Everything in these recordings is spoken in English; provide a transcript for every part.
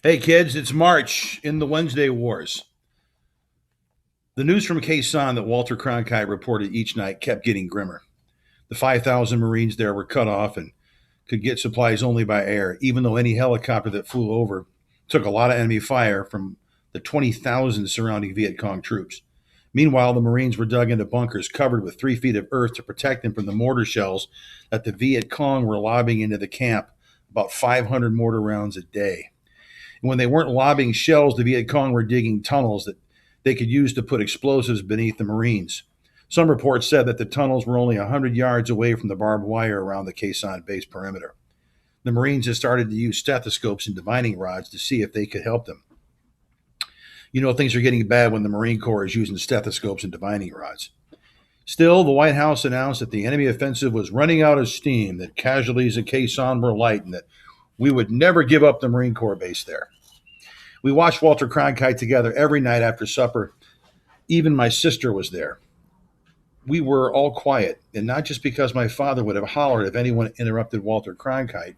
Hey kids, it's March in the Wednesday Wars. The news from Quezon that Walter Cronkite reported each night kept getting grimmer. The 5,000 Marines there were cut off and could get supplies only by air, even though any helicopter that flew over took a lot of enemy fire from the 20,000 surrounding Viet Cong troops. Meanwhile, the Marines were dug into bunkers covered with 3 feet of earth to protect them from the mortar shells that the Viet Cong were lobbing into the camp, about 500 mortar rounds a day. And when they weren't lobbing shells, the Viet Cong were digging tunnels that they could use to put explosives beneath the Marines. Some reports said that the tunnels were only 100 yards away from the barbed wire around the Quezon base perimeter. The Marines had started to use stethoscopes and divining rods to see if they could help them. You know, things are getting bad when the Marine Corps is using stethoscopes and divining rods. Still, the White House announced that the enemy offensive was running out of steam, that casualties at Quezon were light, and that we would never give up the Marine Corps base there. We watched Walter Cronkite together every night after supper. Even my sister was there. We were all quiet, and not just because my father would have hollered if anyone interrupted Walter Cronkite.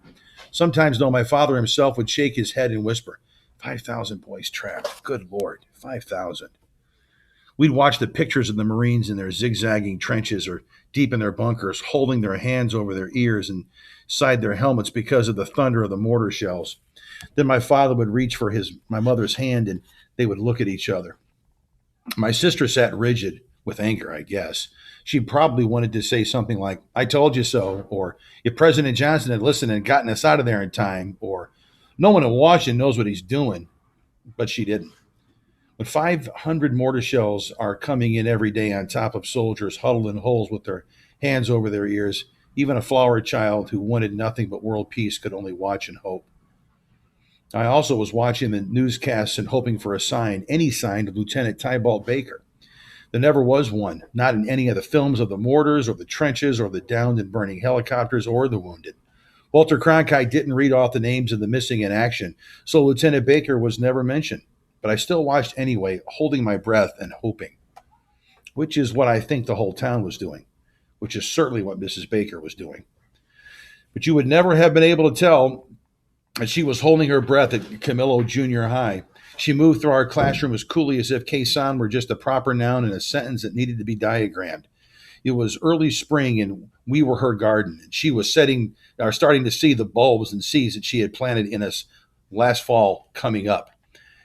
Sometimes, though, my father himself would shake his head and whisper, 5,000 boys trapped. Good Lord, 5,000. We'd watch the pictures of the Marines in their zigzagging trenches or deep in their bunkers, holding their hands over their ears and inside their helmets because of the thunder of the mortar shells. Then my father would reach for my mother's hand, and they would look at each other. My sister sat rigid with anger, I guess. She probably wanted to say something like, I told you so, or if President Johnson had listened and gotten us out of there in time, or no one in Washington knows what he's doing, but she didn't. When 500 mortar shells are coming in every day on top of soldiers huddled in holes with their hands over their ears, even a flower child who wanted nothing but world peace could only watch and hope. I also was watching the newscasts and hoping for a sign, any sign of Lieutenant Tybalt Baker. There never was one, not in any of the films of the mortars or the trenches or the downed and burning helicopters or the wounded. Walter Cronkite didn't read off the names of the missing in action, so Lieutenant Baker was never mentioned. But I still watched anyway, holding my breath and hoping, which is what I think the whole town was doing, which is certainly what Mrs. Baker was doing. But you would never have been able to tell that she was holding her breath at Camillo Junior High. She moved through our classroom as coolly as if Quezon were just a proper noun in a sentence that needed to be diagrammed. It was early spring, and we were her garden, and she was starting to see the bulbs and seeds that she had planted in us last fall coming up.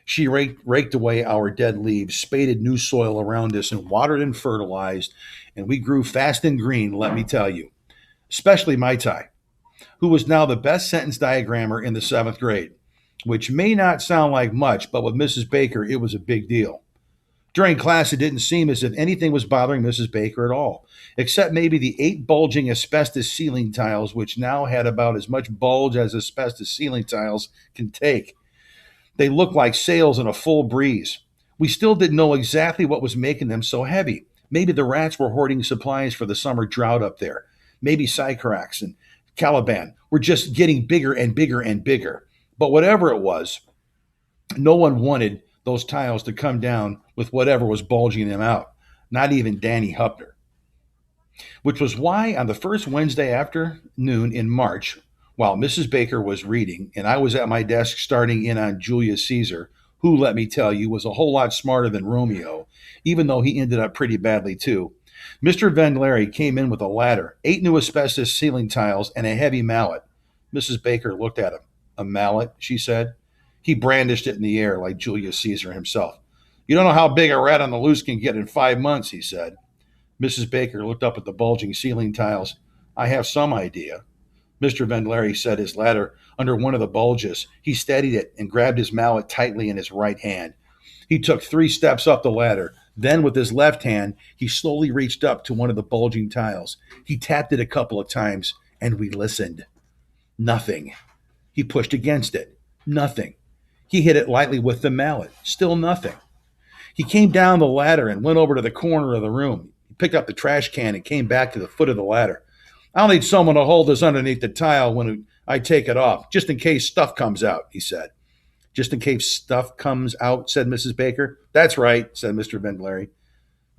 She raked away our dead leaves, spaded new soil around us, and watered and fertilized, and we grew fast and green, let me tell you. Especially Mai Tai, who was now the best sentence diagrammer in the 7th grade, which may not sound like much, but with Mrs. Baker, it was a big deal. During class, it didn't seem as if anything was bothering Mrs. Baker at all, except maybe the 8 bulging asbestos ceiling tiles, which now had about as much bulge as asbestos ceiling tiles can take. They looked like sails in a full breeze. We still didn't know exactly what was making them so heavy. Maybe the rats were hoarding supplies for the summer drought up there. Maybe Sycorax and Caliban were just getting bigger and bigger and bigger. But whatever it was, no one wanted those tiles to come down with whatever was bulging them out, not even Danny Hupner. Which was why on the first Wednesday afternoon in March, while Mrs. Baker was reading and I was at my desk starting in on Julius Caesar, who, let me tell you, was a whole lot smarter than Romeo, even though he ended up pretty badly too, Mr. Vendlary came in with a ladder, 8 new asbestos ceiling tiles, and a heavy mallet. Mrs. Baker looked at him. A mallet, she said. He brandished it in the air like Julius Caesar himself. You don't know how big a rat on the loose can get in 5 months, he said. Mrs. Baker looked up at the bulging ceiling tiles. I have some idea. Mr. Vendlary set his ladder under one of the bulges. He steadied it and grabbed his mallet tightly in his right hand. He took 3 steps up the ladder. Then, with his left hand, he slowly reached up to one of the bulging tiles. He tapped it a couple of times, and we listened. Nothing. He pushed against it. Nothing. He hit it lightly with the mallet. Still nothing. He came down the ladder and went over to the corner of the room. He picked up the trash can and came back to the foot of the ladder. I'll need someone to hold this underneath the tile when I take it off, just in case stuff comes out, he said. Just in case stuff comes out, said Mrs. Baker. That's right, said Mr. Vendlary.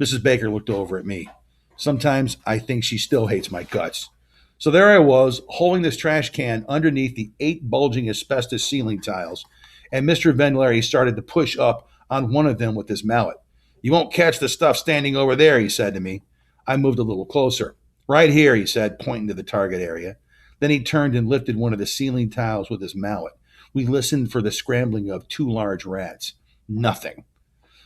Mrs. Baker looked over at me. Sometimes I think she still hates my guts. So there I was, holding this trash can underneath the 8 bulging asbestos ceiling tiles, and Mr. Vendelary started to push up on one of them with his mallet. "You won't catch the stuff standing over there," he said to me. I moved a little closer. "Right here," he said, pointing to the target area. Then he turned and lifted one of the ceiling tiles with his mallet. We listened for the scrambling of two large rats. Nothing.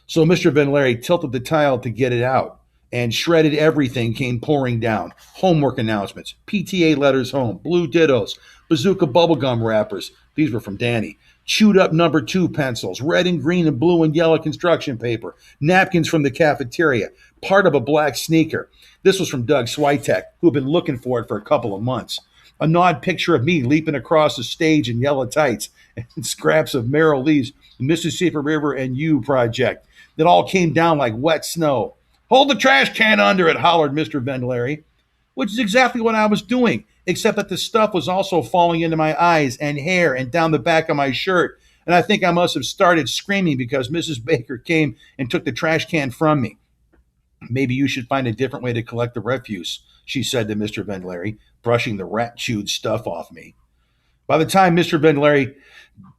So Mr. Vendelary tilted the tile to get it out, and shredded everything came pouring down. Homework announcements, PTA letters home, blue dittos, bazooka bubblegum wrappers. These were from Danny. Chewed up number 2 pencils, red and green and blue and yellow construction paper, napkins from the cafeteria, part of a black sneaker. This was from Doug Switek, who had been looking for it for a couple of months. A gnawed picture of me leaping across the stage in yellow tights, and scraps of Merrill Lee's Mississippi River and You project that all came down like wet snow. "Hold the trash can under it," hollered Mr. Vendelary, which is exactly what I was doing, except that the stuff was also falling into my eyes and hair and down the back of my shirt. And I think I must have started screaming because Mrs. Baker came and took the trash can from me. "Maybe you should find a different way to collect the refuse," she said to Mr. Vendelary, brushing the rat-chewed stuff off me. By the time Mr. Vendelary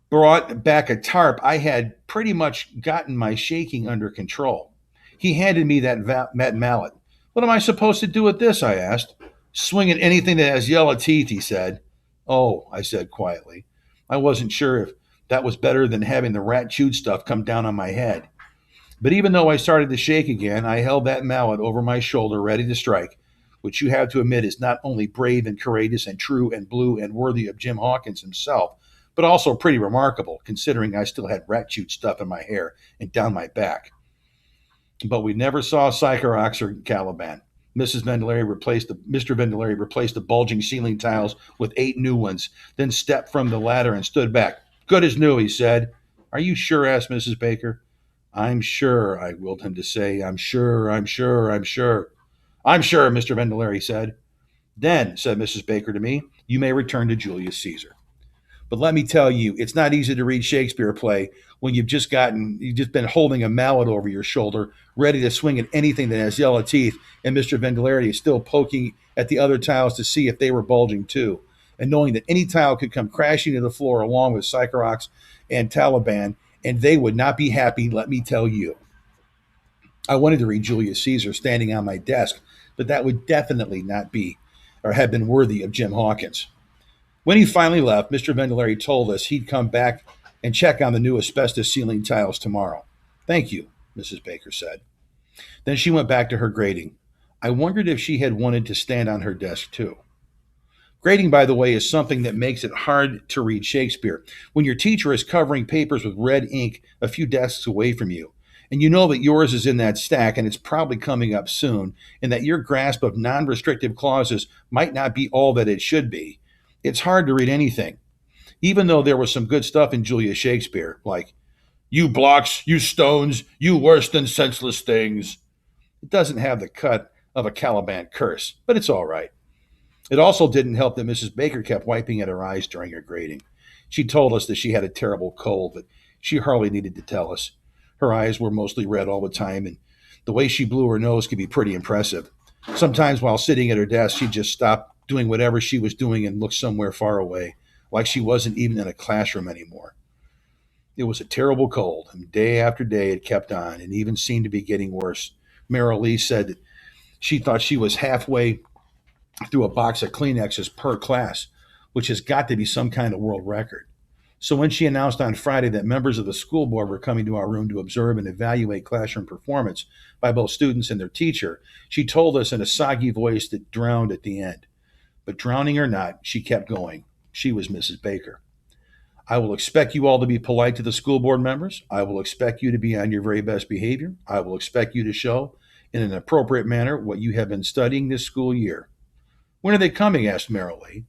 brought back a tarp, I had pretty much gotten my shaking under control. He handed me that mallet. "What am I supposed to do with this?" I asked. "Swing at anything that has yellow teeth," he said. "Oh," I said quietly. I wasn't sure if that was better than having the rat-chewed stuff come down on my head. But even though I started to shake again, I held that mallet over my shoulder, ready to strike, which you have to admit is not only brave and courageous and true and blue and worthy of Jim Hawkins himself, but also pretty remarkable, considering I still had rat-chewed stuff in my hair and down my back. But we never saw Sycorax or Caliban. Mr. Vendelary replaced the bulging ceiling tiles with 8 new ones, then stepped from the ladder and stood back. "Good as new," he said. "Are you sure?" asked Mrs. Baker. "I'm sure," I willed him to say. "I'm sure, I'm sure, I'm sure." "I'm sure," Mr. Vendelary said. "Then," said Mrs. Baker to me, "you may return to Julius Caesar." But let me tell you, it's not easy to read Shakespeare play when you've just been holding a mallet over your shoulder, ready to swing at anything that has yellow teeth, and Mr. Vendelary is still poking at the other tiles to see if they were bulging too, and knowing that any tile could come crashing to the floor along with Sycorax and Taliban, and they would not be happy, let me tell you. I wanted to read Julius Caesar standing on my desk, but that would definitely not be or have been worthy of Jim Hawkins. When he finally left, Mr. Vendelary told us he'd come back and check on the new asbestos ceiling tiles tomorrow. "Thank you," Mrs. Baker said. Then she went back to her grading. I wondered if she had wanted to stand on her desk too. Grading, by the way, is something that makes it hard to read Shakespeare. When your teacher is covering papers with red ink a few desks away from you, and you know that yours is in that stack and it's probably coming up soon, and that your grasp of non-restrictive clauses might not be all that it should be, it's hard to read anything. Even though there was some good stuff in Julius Shakespeare, like, "You blocks, you stones, you worse than senseless things." It doesn't have the cut of a Caliban curse, but it's all right. It also didn't help that Mrs. Baker kept wiping at her eyes during her grading. She told us that she had a terrible cold, but she hardly needed to tell us. Her eyes were mostly red all the time, and the way she blew her nose could be pretty impressive. Sometimes while sitting at her desk, she'd just stop doing whatever she was doing and look somewhere far away, like she wasn't even in a classroom anymore. It was a terrible cold, and day after day it kept on and even seemed to be getting worse. Merrill Lee said that she thought she was halfway through a box of Kleenexes per class, which has got to be some kind of world record. So when she announced on Friday that members of the school board were coming to our room to observe and evaluate classroom performance by both students and their teacher, she told us in a soggy voice that drowned at the end. But drowning or not, she kept going. She was Mrs. Baker. "I will expect you all to be polite to the school board members. I will expect you to be on your very best behavior. I will expect you to show, in an appropriate manner, what you have been studying this school year." "When are they coming?" asked Merrill Lee.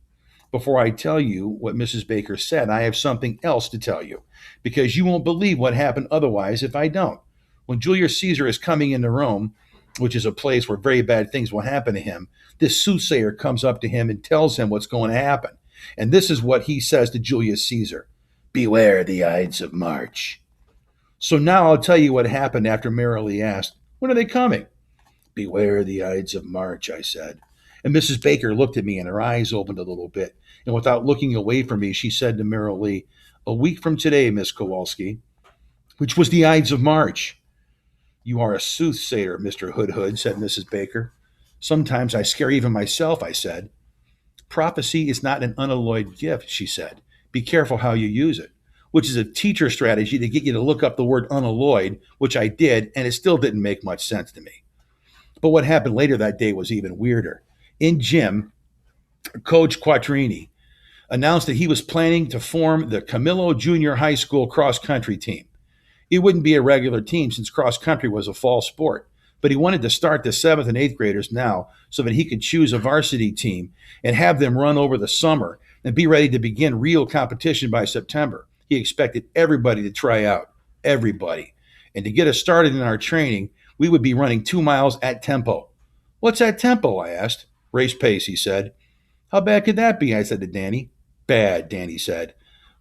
"Before I tell you what Mrs. Baker said, I have something else to tell you, because you won't believe what happened otherwise if I don't. When Julius Caesar is coming into Rome, which is a place where very bad things will happen to him, this soothsayer comes up to him and tells him what's going to happen. And this is what he says to Julius Caesar: 'Beware the Ides of March.'" So now I'll tell you what happened after Merrill Lee asked, "When are they coming?" "Beware the Ides of March," I said. And Mrs. Baker looked at me and her eyes opened a little bit. And without looking away from me, she said to Merrill Lee, A week from today, Miss Kowalski, which was the Ides of March. You are a soothsayer, Mr. Hood, said Mrs. Baker. Sometimes I scare even myself, I said. Prophecy is not an unalloyed gift, she said. Be careful how you use it, which is a teacher strategy to get you to look up the word unalloyed, which I did, and it still didn't make much sense to me. But what happened later that day was even weirder. In gym, Coach Quattrini announced that he was planning to form the Camillo Junior High School cross country team. It wouldn't be a regular team since cross country was a fall sport, but he wanted to start the 7th and 8th graders now so that he could choose a varsity team and have them run over the summer and be ready to begin real competition by September. He expected everybody to try out, everybody. And to get us started in our training, we would be running 2 miles at tempo. What's at tempo? I asked. Race pace, he said. How bad could that be? I said to Danny. Bad, Danny said.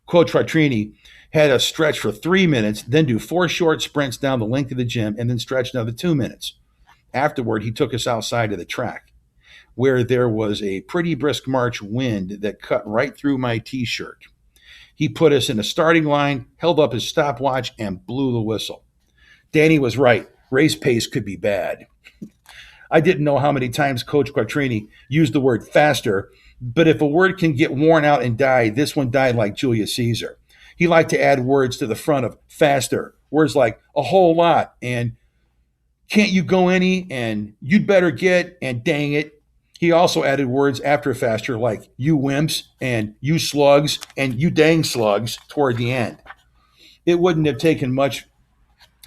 Coach Quattrini had us stretch for 3 minutes, then do 4 short sprints down the length of the gym, and then stretch another 2 minutes. Afterward, he took us outside of the track, where there was a pretty brisk March wind that cut right through my t-shirt. He put us in a starting line, held up his stopwatch, and blew the whistle. Danny was right. Race pace could be bad. I didn't know how many times Coach Quattrini used the word faster, but if a word can get worn out and die, this one died like Julius Caesar. He liked to add words to the front of faster, words like a whole lot and can't you go any and you'd better get and dang it. He also added words after faster like you wimps and you slugs and you dang slugs toward the end. It wouldn't have taken much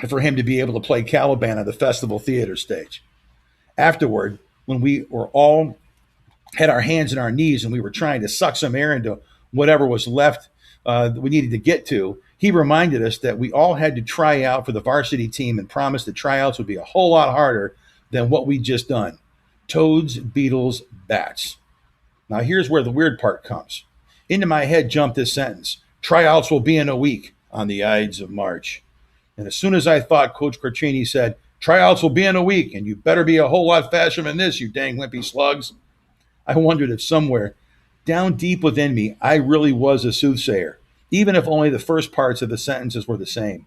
for him to be able to play Caliban on the festival theater stage. Afterward, when we were all had our hands in our knees and we were trying to suck some air into whatever was left that we needed to get to, he reminded us that we all had to try out for the varsity team and promised the tryouts would be a whole lot harder than what we'd just done. Toads, beetles, bats. Now here's where the weird part comes. Into my head jumped this sentence. Tryouts will be in a week on the Ides of March. And as soon as I thought, Coach Quattrini said, tryouts will be in a week, and you better be a whole lot faster than this, you dang wimpy slugs. I wondered if somewhere, down deep within me, I really was a soothsayer, even if only the first parts of the sentences were the same.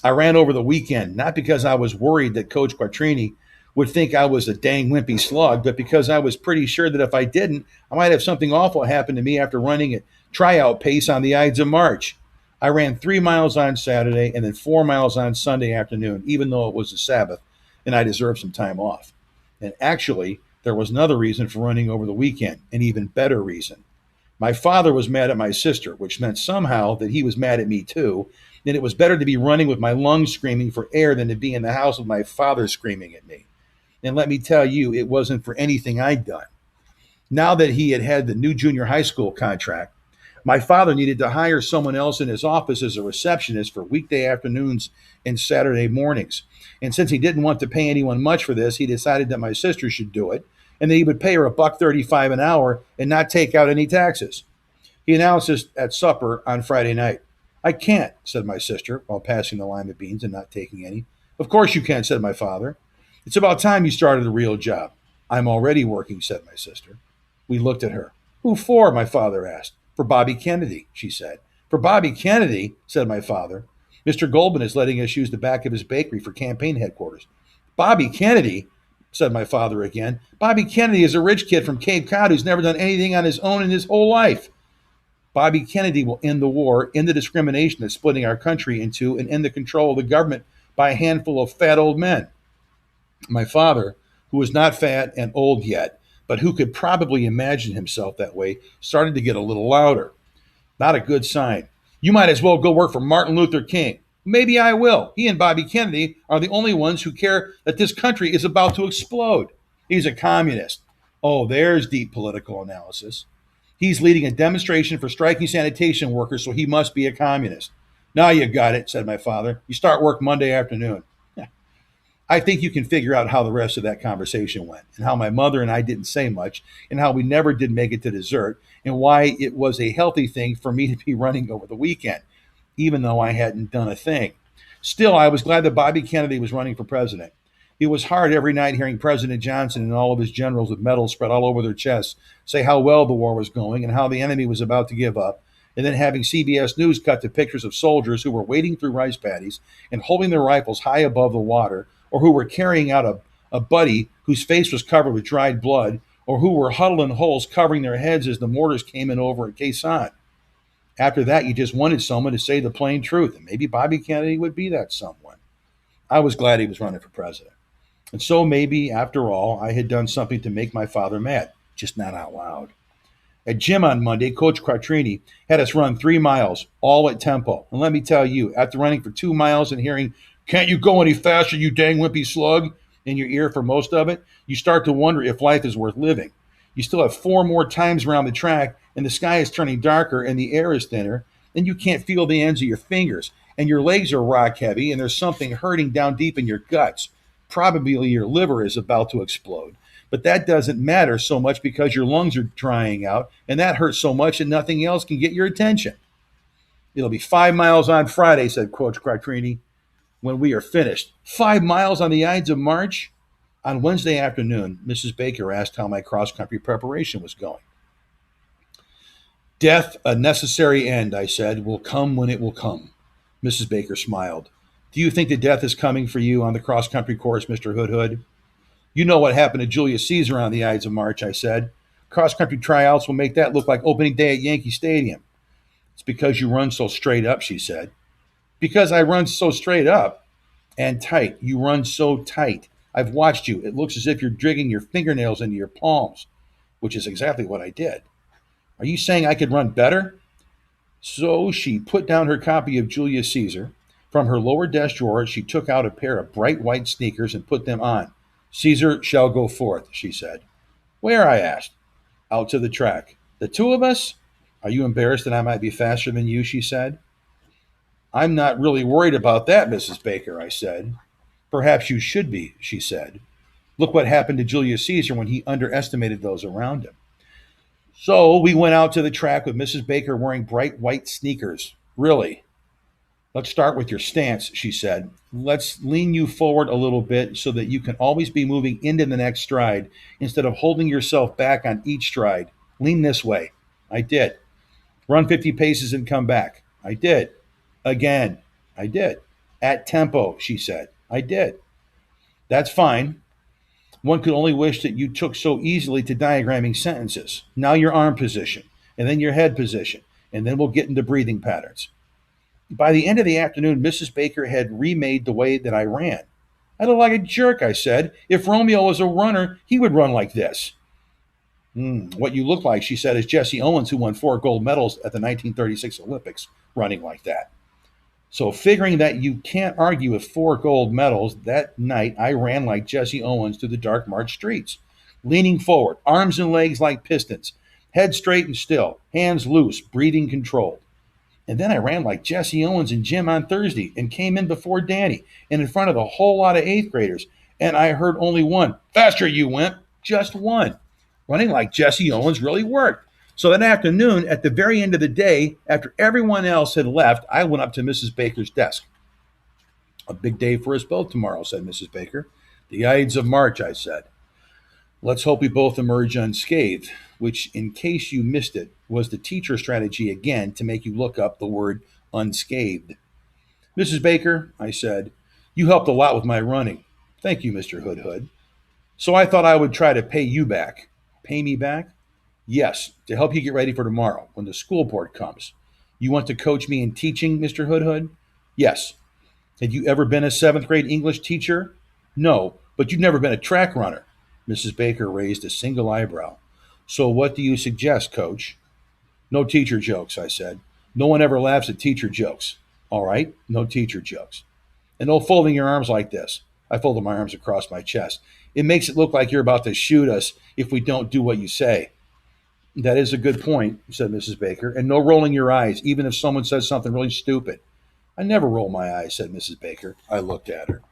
I ran over the weekend, not because I was worried that Coach Quattrini would think I was a dang wimpy slug, but because I was pretty sure that if I didn't, I might have something awful happen to me after running at tryout pace on the Ides of March. I ran 3 miles on Saturday and then 4 miles on Sunday afternoon, even though it was the Sabbath and I deserved some time off. And actually, there was another reason for running over the weekend, an even better reason. My father was mad at my sister, which meant somehow that he was mad at me too, and it was better to be running with my lungs screaming for air than to be in the house with my father screaming at me. And let me tell you, it wasn't for anything I'd done. Now that he had the new junior high school contract, my father needed to hire someone else in his office as a receptionist for weekday afternoons and Saturday mornings. And since he didn't want to pay anyone much for this, he decided that my sister should do it, and that he would pay her $1.35 an hour and not take out any taxes. He announced this at supper on Friday night. I can't, said my sister, while passing the lima beans and not taking any. Of course you can, said my father. It's about time you started a real job. I'm already working, said my sister. We looked at her. Who for? My father asked. For Bobby Kennedy, she said. For Bobby Kennedy, said my father. Mr. Goldman is letting us use the back of his bakery for campaign headquarters. Bobby Kennedy, said my father again. Bobby Kennedy is a rich kid from Cape Cod who's never done anything on his own in his whole life. Bobby Kennedy will end the war, end the discrimination that's splitting our country into, and end the control of the government by a handful of fat old men. My father, who was not fat and old yet, but who could probably imagine himself that way, started to get a little louder. Not a good sign. You might as well go work for Martin Luther King. Maybe I will. He and Bobby Kennedy are the only ones who care that this country is about to explode. He's a communist. Oh, there's deep political analysis. He's leading a demonstration for striking sanitation workers, so he must be a communist. Now you got it, said my father. You start work Monday afternoon. I think you can figure out how the rest of that conversation went, and how my mother and I didn't say much, and how we never did make it to dessert, and why it was a healthy thing for me to be running over the weekend, even though I hadn't done a thing. Still, I was glad that Bobby Kennedy was running for president. It was hard every night hearing President Johnson and all of his generals with medals spread all over their chests say how well the war was going and how the enemy was about to give up, and then having CBS News cut to pictures of soldiers who were wading through rice paddies and holding their rifles high above the water, or who were carrying out a buddy whose face was covered with dried blood, or who were huddled in holes covering their heads as the mortars came in over at Quezon. After that, you just wanted someone to say the plain truth, and maybe Bobby Kennedy would be that someone. I was glad he was running for president. And so maybe, after all, I had done something to make my father mad, just not out loud. At gym on Monday, Coach Quattrini had us run 3 miles, all at tempo. And let me tell you, after running for 2 miles and hearing, "Can't you go any faster, you dang wimpy slug," in your ear for most of it, you start to wonder if life is worth living. You still have 4 more times around the track, and the sky is turning darker and the air is thinner, and you can't feel the ends of your fingers, and your legs are rock heavy, and there's something hurting down deep in your guts. Probably your liver is about to explode. But that doesn't matter so much because your lungs are drying out, and that hurts so much that nothing else can get your attention. "It'll be 5 miles on Friday," said Coach Quattrini, "when we are finished." 5 miles on the Ides of March? On Wednesday afternoon, Mrs. Baker asked how my cross-country preparation was going. "Death, a necessary end," I said, "will come when it will come." Mrs. Baker smiled. "Do you think that death is coming for you on the cross-country course, Mr. Hood? You know what happened to Julius Caesar on the Ides of March," I said. "Cross-country tryouts will make that look like opening day at Yankee Stadium." "It's because you run so straight up," she said. "Because I run so straight up and tight. You run so tight. I've watched you. It looks as if you're digging your fingernails into your palms," which is exactly what I did. "Are you saying I could run better?" So she put down her copy of Julius Caesar. From her lower desk drawer, she took out a pair of bright white sneakers and put them on. "Caesar shall go forth," she said. "Where?" I asked. "Out to the track." "The two of us?" "Are you embarrassed that I might be faster than you?" she said. "I'm not really worried about that, Mrs. Baker," I said. "Perhaps you should be," she said. "Look what happened to Julius Caesar when he underestimated those around him." So we went out to the track with Mrs. Baker wearing bright white sneakers. "Really? Let's start with your stance," she said. "Let's lean you forward a little bit so that you can always be moving into the next stride instead of holding yourself back on each stride. Lean this way." I did. "Run 50 paces and come back." I did. "Again." I did. "At tempo," she said. I did. "That's fine. One could only wish that you took so easily to diagramming sentences. Now your arm position, and then your head position, and then we'll get into breathing patterns." By the end of the afternoon, Mrs. Baker had remade the way that I ran. "I look like a jerk," I said. "If Romeo was a runner, he would run like this." What you look like," she said, "is Jesse Owens, who won 4 gold medals at the 1936 Olympics, running like that." So figuring that you can't argue with 4 gold medals, that night I ran like Jesse Owens through the dark March streets, leaning forward, arms and legs like pistons, head straight and still, hands loose, breathing controlled. And then I ran like Jesse Owens in gym on Thursday and came in before Danny and in front of a whole lot of 8th graders. And I heard only one, "Faster, you wimp." Just one. Running like Jesse Owens really worked. So that afternoon, at the very end of the day, after everyone else had left, I went up to Mrs. Baker's desk. "A big day for us both tomorrow," said Mrs. Baker. "The Ides of March," I said. "Let's hope we both emerge unscathed," which, in case you missed it, was the teacher strategy again to make you look up the word unscathed. "Mrs. Baker," I said, "you helped a lot with my running." "Thank you, Mr. Hood. So I thought I would try to pay you back." "Pay me back?" "Yes, to help you get ready for tomorrow when the school board comes. You want to coach me in teaching, Mr. Hood?" "Yes." "Have you ever been a 7th grade English teacher?" "No, but you've never been a track runner." Mrs. Baker raised a single eyebrow. "So what do you suggest, Coach?" "No teacher jokes," I said. "No one ever laughs at teacher jokes." "All right, no teacher jokes. And no folding your arms like this." I folded my arms across my chest. "It makes it look like you're about to shoot us if we don't do what you say." "That is a good point," said Mrs. Baker. "And no rolling your eyes, even if someone says something really stupid." "I never roll my eyes," said Mrs. Baker. I looked at her.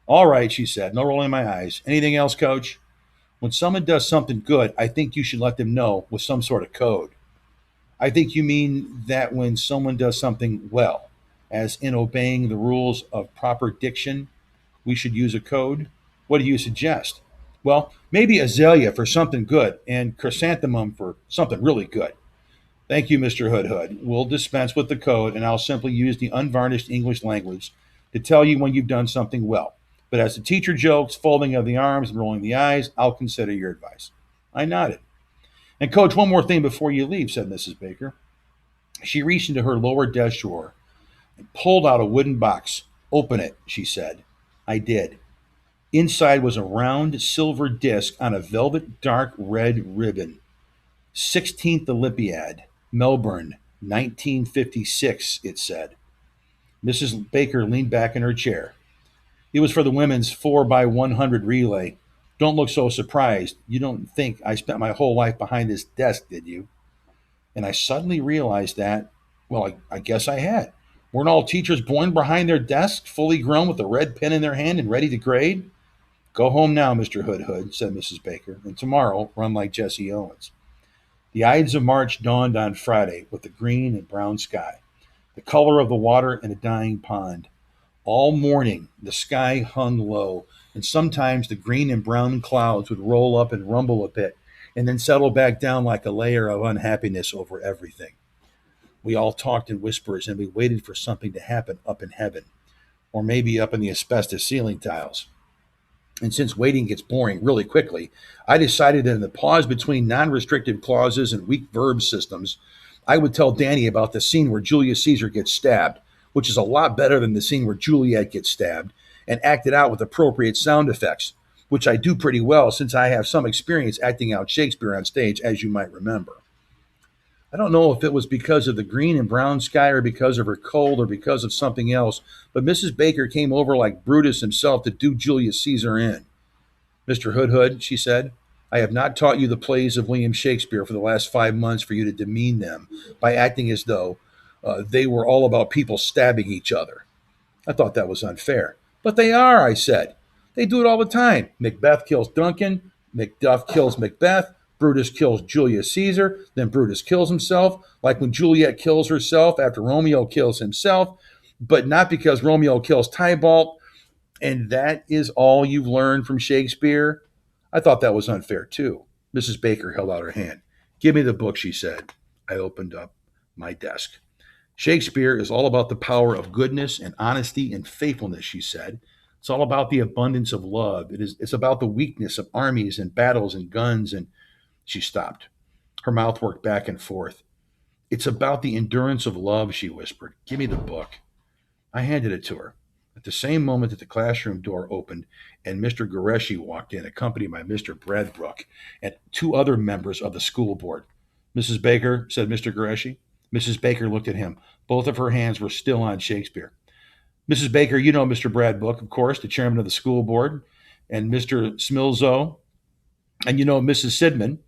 "All right," she said. "No rolling my eyes. Anything else, Coach?" "When someone does something good, I think you should let them know with some sort of code." "I think you mean that when someone does something well, as in obeying the rules of proper diction, we should use a code? What do you suggest?" "Well, maybe azalea for something good and chrysanthemum for something really good." Thank you, Mr. Hood. We'll dispense with the code, and I'll simply use the unvarnished English language to tell you when you've done something well. But as the teacher jokes, folding of the arms and rolling the eyes, I'll consider your advice. I nodded. And, Coach, one more thing before you leave, said Mrs. Baker. She reached into her lower desk drawer and pulled out a wooden box. Open it, she said. I did. Inside was a round silver disc on a velvet dark red ribbon. 16th Olympiad, Melbourne, 1956, it said. Mrs. Baker leaned back in her chair. It was for the women's 4x100 relay. Don't look so surprised. You don't think I spent my whole life behind this desk, did you? And I suddenly realized that, well, I guess I had. Weren't all teachers born behind their desks, fully grown with a red pen in their hand and ready to grade? Go home now, Mr. Hood, said Mrs. Baker, and tomorrow run like Jesse Owens. The Ides of March dawned on Friday with a green and brown sky, the color of the water in a dying pond. All morning, the sky hung low, and sometimes the green and brown clouds would roll up and rumble a bit, and then settle back down like a layer of unhappiness over everything. We all talked in whispers, and we waited for something to happen up in heaven, or maybe up in the asbestos ceiling tiles. And since waiting gets boring really quickly, I decided that in the pause between non restrictive clauses and weak verb systems, I would tell Danny about the scene where Julius Caesar gets stabbed, which is a lot better than the scene where Juliet gets stabbed, and act it out with appropriate sound effects, which I do pretty well since I have some experience acting out Shakespeare on stage, as you might remember. I don't know if it was because of the green and brown sky or because of her cold or because of something else, but Mrs. Baker came over like Brutus himself to do Julius Caesar in. Mr. Hood, she said, I have not taught you the plays of William Shakespeare for the last 5 months for you to demean them by acting as though they were all about people stabbing each other. I thought that was unfair. But they are, I said. They do it all the time. Macbeth kills Duncan, Macduff kills Macbeth, Brutus kills Julius Caesar, then Brutus kills himself, like when Juliet kills herself after Romeo kills himself, but not because Romeo kills Tybalt. And that is all you've learned from Shakespeare? I thought that was unfair, too. Mrs. Baker held out her hand. Give me the book, she said. I opened up my desk. Shakespeare is all about the power of goodness and honesty and faithfulness, she said. It's all about the abundance of love. It's about the weakness of armies and battles and guns. And she stopped. Her mouth worked back and forth. It's about the endurance of love, she whispered. Give me the book. I handed it to her. At the same moment that the classroom door opened and Mr. Gillespie walked in, accompanied by Mr. Bradbrook and two other members of the school board. Mrs. Baker, said Mr. Gillespie. Mrs. Baker looked at him. Both of her hands were still on Shakespeare. Mrs. Baker, you know Mr. Bradbrook, of course, the chairman of the school board, and Mr. Smilzo, and you know Mrs. Sidman,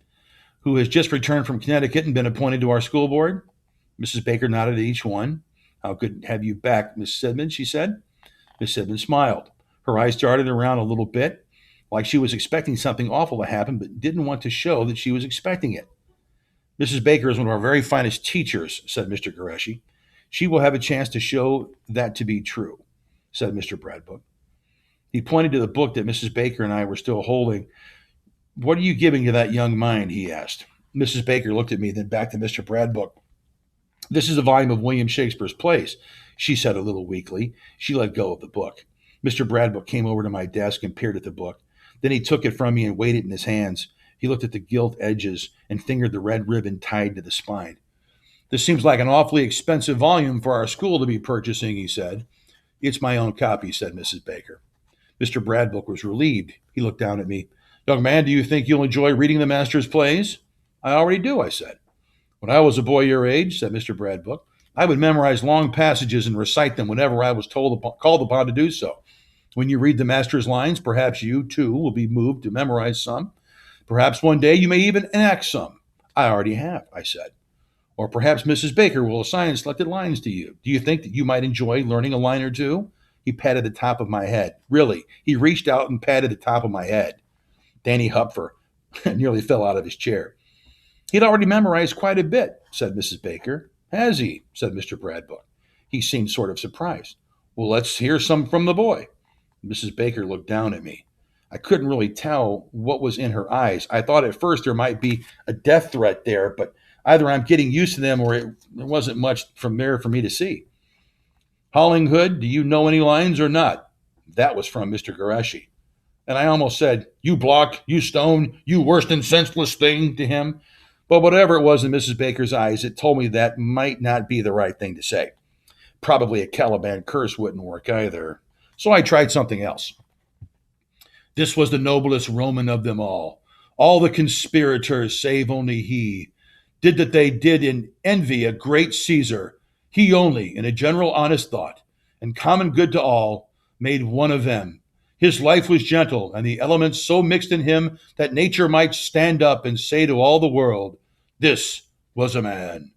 who has just returned from Connecticut and been appointed to our school board. Mrs. Baker nodded at each one. How good to have you back, Miss Sidman, she said. Miss Sidman smiled. Her eyes darted around a little bit, like she was expecting something awful to happen, but didn't want to show that she was expecting it. Mrs. Baker is one of our very finest teachers, said Mr. Gillespie. She will have a chance to show that to be true, said Mr. Bradbrook. He pointed to the book that Mrs. Baker and I were still holding. What are you giving to that young mind? He asked. Mrs. Baker looked at me, then back to Mr. Bradbrook. This is a volume of William Shakespeare's plays, she said a little weakly. She let go of the book. Mr. Bradbrook came over to my desk and peered at the book. Then he took it from me and weighed it in his hands. He looked at the gilt edges and fingered the red ribbon tied to the spine. This seems like an awfully expensive volume for our school to be purchasing, he said. It's my own copy, said Mrs. Baker. Mr. Bradbrook was relieved. He looked down at me. Young man, do you think you'll enjoy reading the master's plays? I already do, I said. When I was a boy your age, said Mr. Bradbrook, I would memorize long passages and recite them whenever I was called upon to do so. When you read the master's lines, perhaps you, too, will be moved to memorize some. Perhaps one day you may even enact some. I already have, I said. Or perhaps Mrs. Baker will assign selected lines to you. Do you think that you might enjoy learning a line or two? He patted the top of my head. Really, he reached out and patted the top of my head. Danny Hupfer nearly fell out of his chair. He'd already memorized quite a bit, said Mrs. Baker. Has he? Said Mr. Bradbrook. He seemed sort of surprised. Well, let's hear some from the boy. Mrs. Baker looked down at me. I couldn't really tell what was in her eyes. I thought at first there might be a death threat there, but Either I'm getting used to them or there wasn't much from there for me to see. Hollinghood, do you know any lines or not? That was from Mr. Gillespie. And I almost said, you block, you stone, you worst and senseless thing to him. But whatever it was in Mrs. Baker's eyes, it told me that might not be the right thing to say. Probably a Caliban curse wouldn't work either. So I tried something else. This was the noblest Roman of them all. All the conspirators, save only he, did that they did in envy a great Caesar. He only, in a general honest thought, and common good to all, made one of them. His life was gentle, and the elements so mixed in him that nature might stand up and say to all the world, this was a man.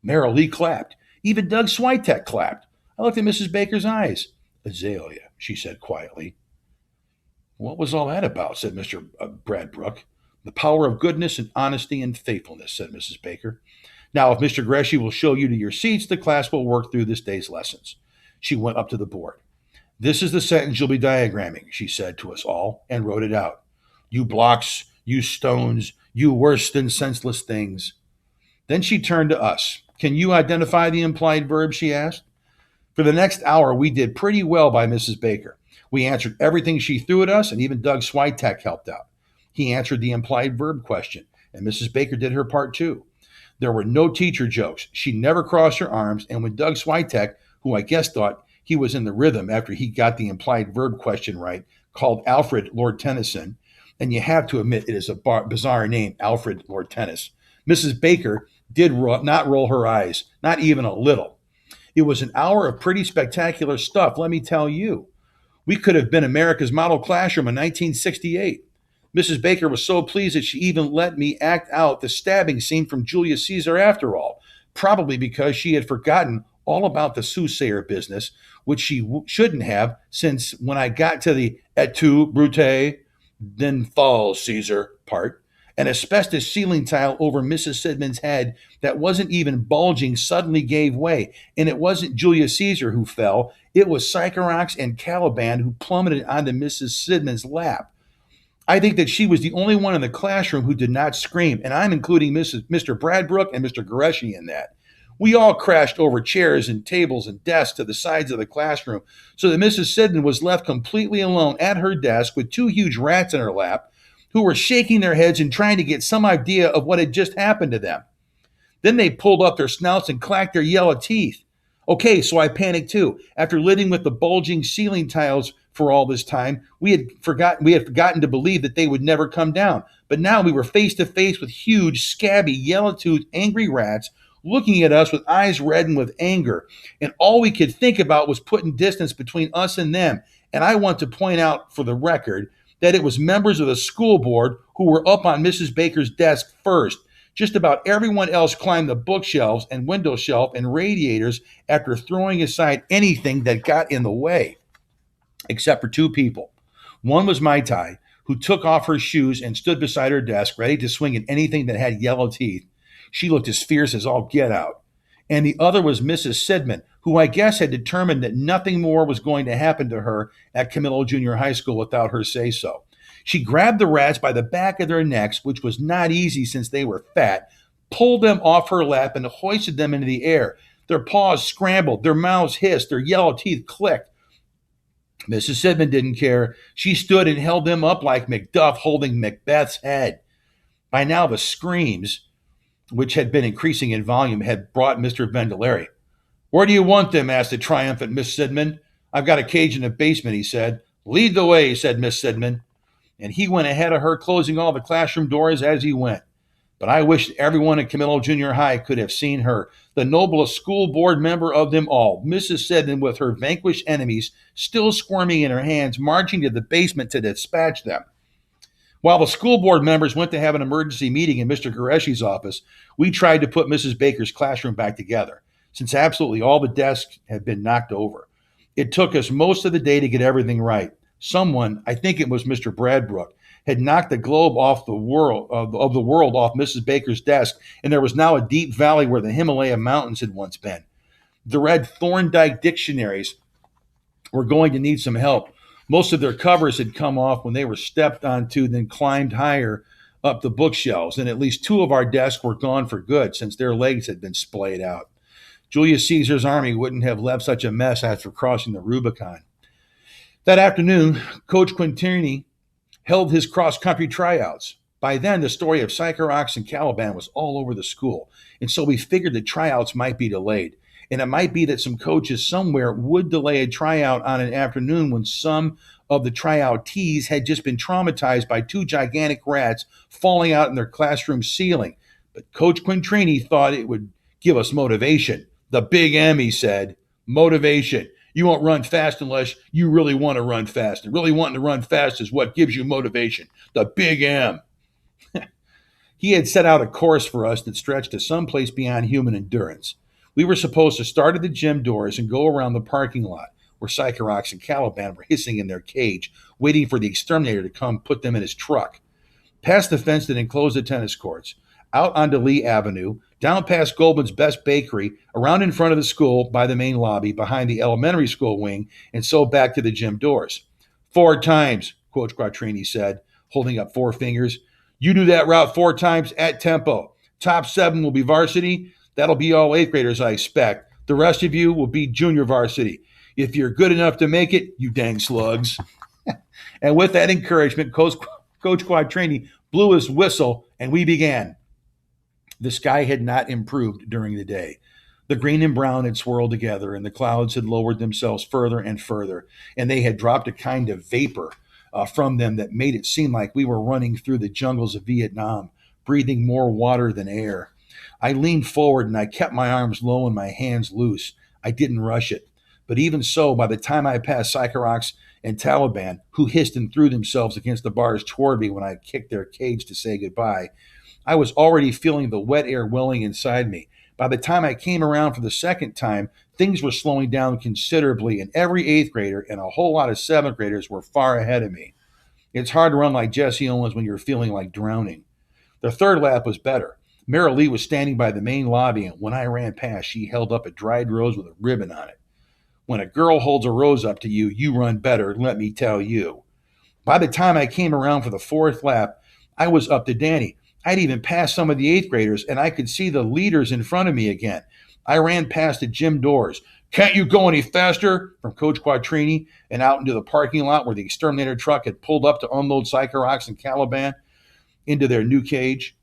Merrill Lee clapped. Even Doug Switek clapped. I looked at Mrs. Baker's eyes. Azalea, she said quietly. What was all that about? Said Mr. Bradbrook. The power of goodness and honesty and faithfulness, said Mrs. Baker. Now, if Mr. Gillespie will show you to your seats, the class will work through this day's lessons. She went up to the board. This is the sentence you'll be diagramming, she said to us all, and wrote it out. You blocks, you stones, you worse than senseless things. Then she turned to us. Can you identify the implied verb, she asked. For the next hour, we did pretty well by Mrs. Baker. We answered everything she threw at us, and even Doug Switek helped out. He answered the implied verb question, and Mrs. Baker did her part too. There were no teacher jokes. She never crossed her arms, and when Doug Switek, who I guess thought he was in the rhythm after he got the implied verb question right, called Alfred Lord Tennyson, and you have to admit it is a bizarre name, Alfred Lord Tennyson, Mrs. Baker did not roll her eyes, not even a little. It was an hour of pretty spectacular stuff, let me tell you. We could have been America's model classroom in 1968. Mrs. Baker was so pleased that she even let me act out the stabbing scene from Julius Caesar after all, probably because she had forgotten all about the soothsayer business, which she shouldn't have, since when I got to the et tu, Brute, then falls, Caesar part, an asbestos ceiling tile over Mrs. Sidman's head that wasn't even bulging suddenly gave way, and it wasn't Julius Caesar who fell, it was Sycorax and Caliban who plummeted onto Mrs. Sidman's lap. I think that she was the only one in the classroom who did not scream, and I'm including Mr. Bradbrook and Mr. Gillespie in that. We all crashed over chairs and tables and desks to the sides of the classroom so that Mrs. Sidman was left completely alone at her desk with two huge rats in her lap who were shaking their heads and trying to get some idea of what had just happened to them. Then they pulled up their snouts and clacked their yellow teeth. Okay, so I panicked too. After living with the bulging ceiling tiles for all this time, we had forgotten to believe that they would never come down. But now we were face to face with huge, scabby, yellow-toothed, angry rats looking at us with eyes reddened with anger. And all we could think about was putting distance between us and them. And I want to point out for the record that it was members of the school board who were up on Mrs. Baker's desk first. Just about everyone else climbed the bookshelves and window shelf and radiators after throwing aside anything that got in the way, except for two people. One was Mai Tai, who took off her shoes and stood beside her desk, ready to swing at anything that had yellow teeth. She looked as fierce as all get out. And the other was Mrs. Sidman, who I guess had determined that nothing more was going to happen to her at Camillo Junior High School without her say-so. She grabbed the rats by the back of their necks, which was not easy since they were fat, pulled them off her lap, and hoisted them into the air. Their paws scrambled, their mouths hissed, their yellow teeth clicked. Mrs. Sidman didn't care. She stood and held them up like Macduff holding Macbeth's head. By now, the screams, which had been increasing in volume, had brought Mr. Vendelari. Where do you want them? Asked the triumphant Miss Sidman. I've got a cage in the basement, he said. Lead the way, said Miss Sidman. And he went ahead of her, closing all the classroom doors as he went. But I wish everyone at Camillo Junior High could have seen her, the noblest school board member of them all, Mrs. Sidman, with her vanquished enemies still squirming in her hands, marching to the basement to dispatch them. While the school board members went to have an emergency meeting in Mr. Gillespie's office, we tried to put Mrs. Baker's classroom back together, since absolutely all the desks had been knocked over. It took us most of the day to get everything right. Someone, I think it was Mr. Bradbrook, had knocked the globe off the world off Mrs. Baker's desk, and there was now a deep valley where the Himalaya mountains had once been. The red Thorndike dictionaries were going to need some help. Most of their covers had come off when they were stepped onto, then climbed higher up the bookshelves, and at least two of our desks were gone for good since their legs had been splayed out. Julius Caesar's army wouldn't have left such a mess after crossing the Rubicon. That afternoon, Coach Quintini held his cross-country tryouts. By then, the story of Sycorax and Caliban was all over the school, and so we figured the tryouts might be delayed. And it might be that some coaches somewhere would delay a tryout on an afternoon when some of the tryoutees had just been traumatized by two gigantic rats falling out in their classroom ceiling. But Coach Quintrini thought it would give us motivation. The big M, he said. Motivation. You won't run fast unless you really want to run fast. And really wanting to run fast is what gives you motivation. The big M. He had set out a course for us that stretched to someplace beyond human endurance. We were supposed to start at the gym doors and go around the parking lot where Sycorax and Caliban were hissing in their cage, waiting for the exterminator to come put them in his truck. Past the fence that enclosed the tennis courts, out onto Lee Avenue, down past Goldman's Best Bakery, around in front of the school by the main lobby, behind the elementary school wing, and so back to the gym doors. 4 times, Coach Quattrini said, holding up 4 fingers. You do that route 4 times at tempo. Top 7 will be varsity. That'll be all 8th graders, I expect. The rest of you will be junior varsity. If you're good enough to make it, you dang slugs. And with that encouragement, Coach Quattrini blew his whistle, and we began. The sky had not improved during the day. The green and brown had swirled together, and the clouds had lowered themselves further and further, and they had dropped a kind of vapor from them that made it seem like we were running through the jungles of Vietnam, breathing more water than air. I leaned forward, and I kept my arms low and my hands loose. I didn't rush it. But even so, by the time I passed Sycorax and Taliban, who hissed and threw themselves against the bars toward me when I kicked their cage to say goodbye, I was already feeling the wet air welling inside me. By the time I came around for the second time, things were slowing down considerably, and every 8th grader and a whole lot of 7th graders were far ahead of me. It's hard to run like Jesse Owens when you're feeling like drowning. The third lap was better. Mara Lee was standing by the main lobby, and when I ran past, she held up a dried rose with a ribbon on it. When a girl holds a rose up to you, you run better, let me tell you. By the time I came around for the 4th lap, I was up to Danny. I'd even passed some of the 8th graders, and I could see the leaders in front of me again. I ran past the gym doors. Can't you go any faster? From Coach Quattrini, and out into the parking lot where the exterminator truck had pulled up to unload Sycorax and Caliban into their new cage.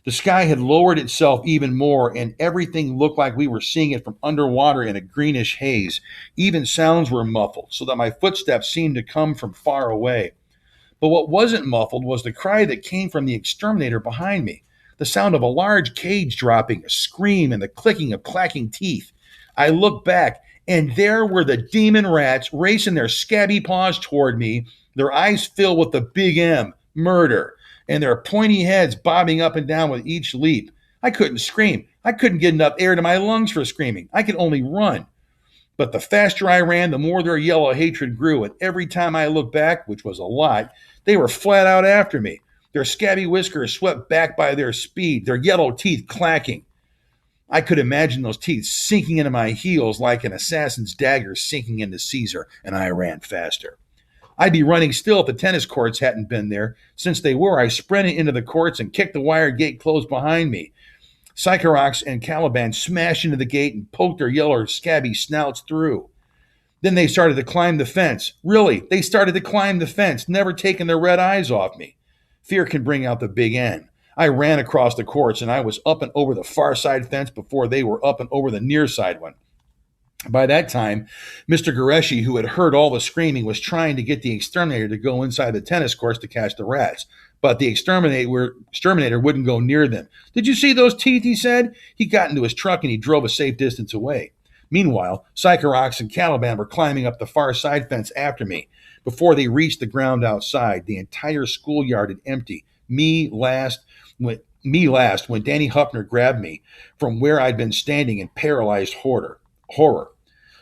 The sky had lowered itself even more, and everything looked like we were seeing it from underwater in a greenish haze. Even sounds were muffled, so that my footsteps seemed to come from far away. But what wasn't muffled was the cry that came from the exterminator behind me, the sound of a large cage dropping, a scream, and the clicking of clacking teeth. I looked back, and there were the demon rats racing their scabby paws toward me, their eyes filled with the big M, murder, and their pointy heads bobbing up and down with each leap. I couldn't scream. I couldn't get enough air to my lungs for screaming. I could only run. But the faster I ran, the more their yellow hatred grew, and every time I looked back, which was a lot, they were flat out after me. Their scabby whiskers swept back by their speed, their yellow teeth clacking. I could imagine those teeth sinking into my heels like an assassin's dagger sinking into Caesar, and I ran faster. I'd be running still if the tennis courts hadn't been there. Since they were, I sprinted into the courts and kicked the wire gate closed behind me. Sycorax and Caliban smashed into the gate and poked their yellow, scabby snouts through. Then they started to climb the fence. Really, they started to climb the fence, never taking their red eyes off me. Fear can bring out the big N. I ran across the courts, and I was up and over the far side fence before they were up and over the near side one. By that time, Mr. Gillespie, who had heard all the screaming, was trying to get the exterminator to go inside the tennis courts to catch the rats. But the exterminator wouldn't go near them. Did you see those teeth, he said? He got into his truck and he drove a safe distance away. Meanwhile, Sycorax and Caliban were climbing up the far side fence after me. Before they reached the ground outside, the entire schoolyard had emptied. Me last when Danny Huffner grabbed me from where I'd been standing in paralyzed horror.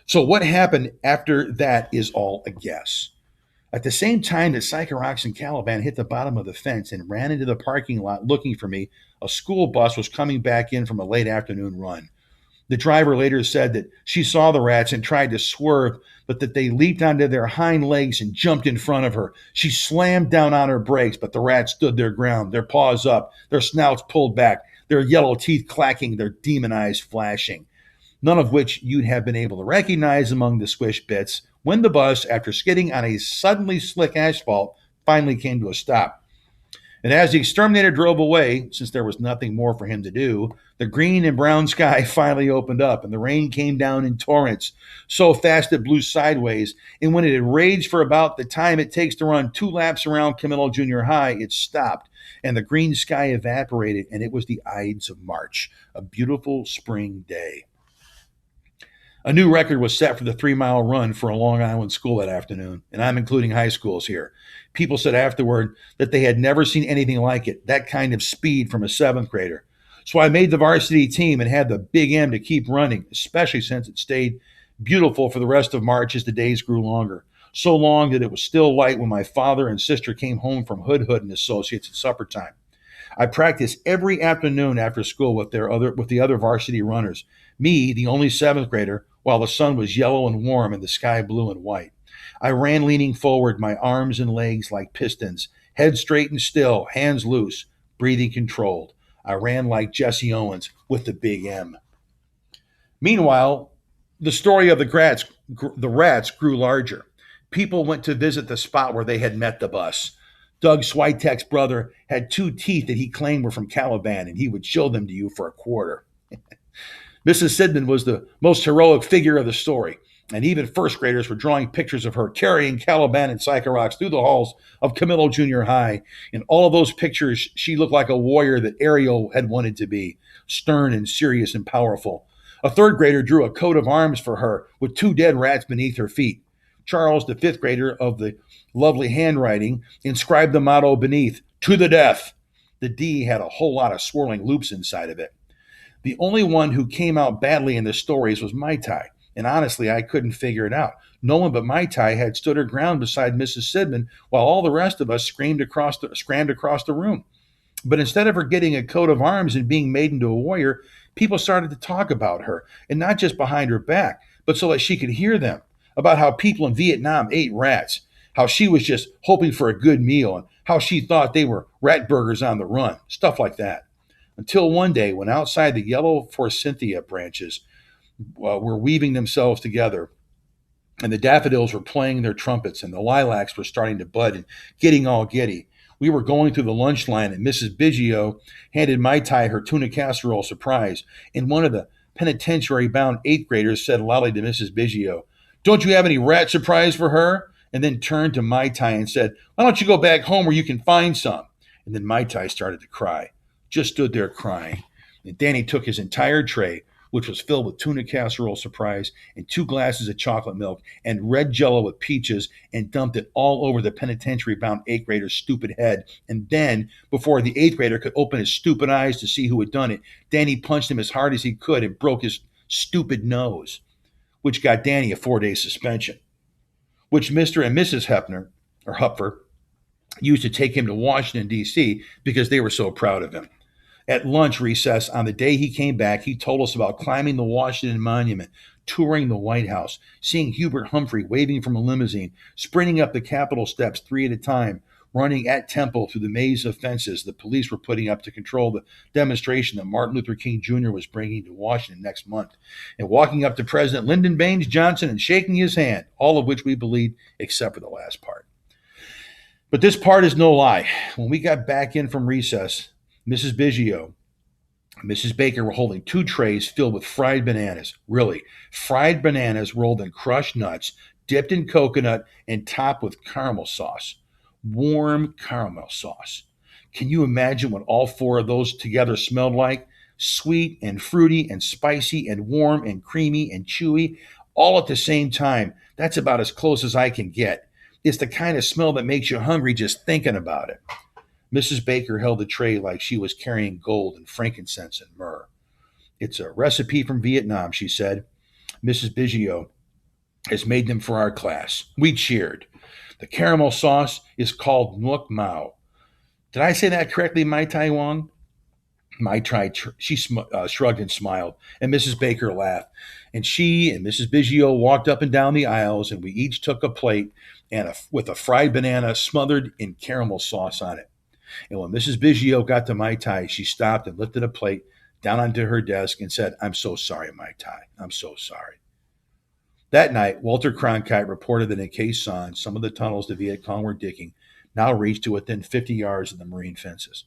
So what happened after that is all a guess. At the same time that Sycorax and Caliban hit the bottom of the fence and ran into the parking lot looking for me, a school bus was coming back in from a late afternoon run. The driver later said that she saw the rats and tried to swerve, but that they leaped onto their hind legs and jumped in front of her. She slammed down on her brakes, but the rats stood their ground, their paws up, their snouts pulled back, their yellow teeth clacking, their demon eyes flashing, none of which you'd have been able to recognize among the squish bits when the bus, after skidding on a suddenly slick asphalt, finally came to a stop. And as the exterminator drove away, since there was nothing more for him to do, the green and brown sky finally opened up and the rain came down in torrents, so fast it blew sideways. And when it had raged for about the time it takes to run 2 laps around Camillo Junior High, it stopped and the green sky evaporated, and it was the Ides of March, a beautiful spring day. A new record was set for the 3-mile run for a Long Island school that afternoon, and I'm including high schools here. People said afterward that they had never seen anything like it, that kind of speed from a 7th grader. So I made the varsity team and had the Big M to keep running, especially since it stayed beautiful for the rest of March as the days grew longer. So long that it was still light when my father and sister came home from Hood and Associates at supper time. I practiced every afternoon after school with the other varsity runners. Me, the only 7th grader, while the sun was yellow and warm and the sky blue and white. I ran leaning forward, my arms and legs like pistons, head straight and still, hands loose, breathing controlled. I ran like Jesse Owens with the Big M. Meanwhile, the story of the rats grew larger. People went to visit the spot where they had met the bus. Doug Switek's brother had 2 teeth that he claimed were from Caliban, and he would show them to you for a quarter. Mrs. Sidman was the most heroic figure of the story, and even 1st graders were drawing pictures of her carrying Caliban and Psychorox through the halls of Camillo Junior High. In all of those pictures, she looked like a warrior that Ariel had wanted to be, stern and serious and powerful. A 3rd grader drew a coat of arms for her with 2 dead rats beneath her feet. Charles, the 5th grader of the lovely handwriting, inscribed the motto beneath, "To the death." The D had a whole lot of swirling loops inside of it. The only one who came out badly in the stories was Mai Tai, and honestly, I couldn't figure it out. No one but Mai Tai had stood her ground beside Mrs. Sidman while all the rest of us scrammed across the room. But instead of her getting a coat of arms and being made into a warrior, people started to talk about her, and not just behind her back, but so that she could hear them, about how people in Vietnam ate rats, how she was just hoping for a good meal, and how she thought they were rat burgers on the run, stuff like that. Until one day, when outside the yellow forsythia branches were weaving themselves together, and the daffodils were playing their trumpets, and the lilacs were starting to bud and getting all giddy, we were going through the lunch line, and Mrs. Biggio handed Mai Tai her tuna casserole surprise, and one of the penitentiary-bound 8th graders said loudly to Mrs. Biggio, "Don't you have any rat surprise for her?" And then turned to Mai Tai and said, "Why don't you go back home where you can find some?" And then Mai Tai started to cry. Just stood there crying. And Danny took his entire tray, which was filled with tuna casserole surprise and 2 glasses of chocolate milk and red jello with peaches, and dumped it all over the penitentiary-bound 8th grader's stupid head. And then, before the 8th grader could open his stupid eyes to see who had done it, Danny punched him as hard as he could and broke his stupid nose, which got Danny a 4-day suspension, which Mr. and Mrs. Hupfer used to take him to Washington, D.C. because they were so proud of him. At lunch recess on the day he came back, he told us about climbing the Washington Monument, touring the White House, seeing Hubert Humphrey waving from a limousine, sprinting up the Capitol steps 3 at a time, running at tempo through the maze of fences the police were putting up to control the demonstration that Martin Luther King Jr. was bringing to Washington next month, and walking up to President Lyndon Baines Johnson and shaking his hand, all of which we believed except for the last part. But this part is no lie. When we got back in from recess, Mrs. Biggio, Mrs. Baker were holding 2 trays filled with fried bananas. Really, fried bananas rolled in crushed nuts, dipped in coconut, and topped with caramel sauce. Warm caramel sauce. Can you imagine what all 4 of those together smelled like? Sweet and fruity and spicy and warm and creamy and chewy, all at the same time. That's about as close as I can get. It's the kind of smell that makes you hungry just thinking about it. Mrs. Baker held the tray like she was carrying gold and frankincense and myrrh. "It's a recipe from Vietnam," she said. "Mrs. Biggio has made them for our class." We cheered. "The caramel sauce is called Nuoc Mao." Did I say that correctly, Mai Tai Wong? Mai Tai, she shrugged and smiled, and Mrs. Baker laughed. And she and Mrs. Biggio walked up and down the aisles, and we each took a plate with a fried banana smothered in caramel sauce on it. And when Mrs. Biggio got to Mai Tai, she stopped and lifted a plate down onto her desk and said, "I'm so sorry, Mai Tai. I'm so sorry." That night, Walter Cronkite reported that in Khe Sanh, some of the tunnels the Viet Cong were digging now reached to within 50 yards of the Marine fences.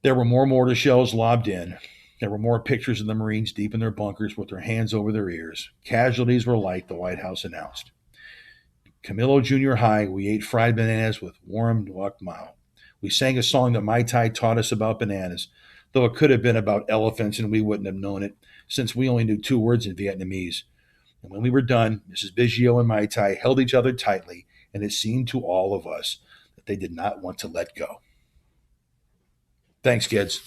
There were more mortar shells lobbed in. There were more pictures of the Marines deep in their bunkers with their hands over their ears. Casualties were light, the White House announced. Camilo Junior High, we ate fried bananas with warm Nuoc Mao. We sang a song that Mai Tai taught us about bananas, though it could have been about elephants and we wouldn't have known it, since we only knew 2 words in Vietnamese. And when we were done, Mrs. Biggio and Mai Tai held each other tightly, and it seemed to all of us that they did not want to let go. Thanks, kids.